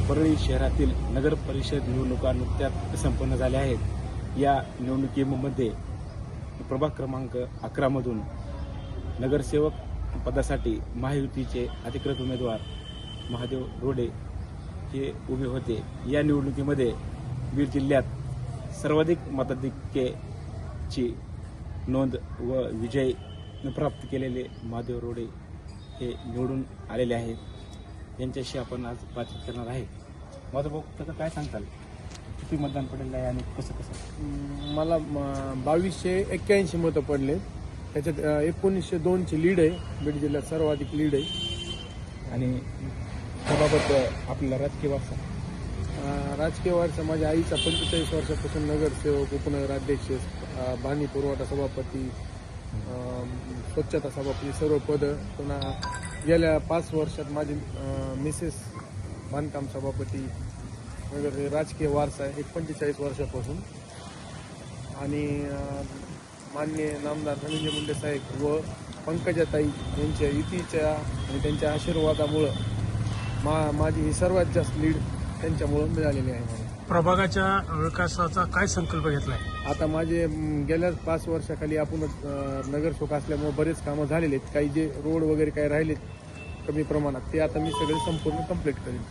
परळी शहरातील नगर परिषद निवडणुका नुकत्याच संपन्न झाल्या आहेत। या निवडणुकीमध्ये प्रभाग क्रमांक 11 मधून नगरसेवक पदासाठी महायुतीचे अधिकृत उमेदवार महादेव रोडे हे उभे होते। या निवडणुकीमध्ये बीड जिल्ह्यात सर्वाधिक मताधिक्याची नोंद व विजय प्राप्त केलेले महादेव रोडे हे निवडून आलेले आहेत। यांच्याशी आपण आज बातचीत करणार आहे। महादेव भाऊ, त्याचं काय सांगताल? किती मतदान पडलेलं आहे आणि कसं कसं? मला 2281 मतं पडले। त्याच्यात 1902ची लीड आहे। बीड जिल्ह्यात सर्वाधिक लीड आहे। आणि त्याबाबत आपल्याला राजकीय वारसा? राजकीय वारसा माझ्या आईचा 45 वर्षापासून नगरसेवक, उपनगराध्यक्ष, पाणी पुरवठा सभापती, स्वच्छता सभापती सर्व पदं। पुन्हा गेल्या 5 वर्षात माझी मिसेस बांधकाम सभापती वगैरे राजकीय वारसा आहे 45 वर्षापासून। आणि माननीय नामदार धनंजय मुंडे साहेब व पंकजाताई यांच्या युतीच्या आणि त्यांच्या आशीर्वादामुळं माझी ही सर्वात जास्त लीड त्यांच्यामुळं मिळालेली आहे मला। प्रभागाच्या विकासाचा काय संकल्प घेतलाय? आता माझे गेल्या 5 वर्षाखाली आपण नगरसेवक असल्यामुळे बरेच कामं झालेले आहेत। काही जे रोड वगैरे काही राहिलेत कमी प्रमाणात ते आता मी सगळे संपूर्ण कंप्लीट करेन।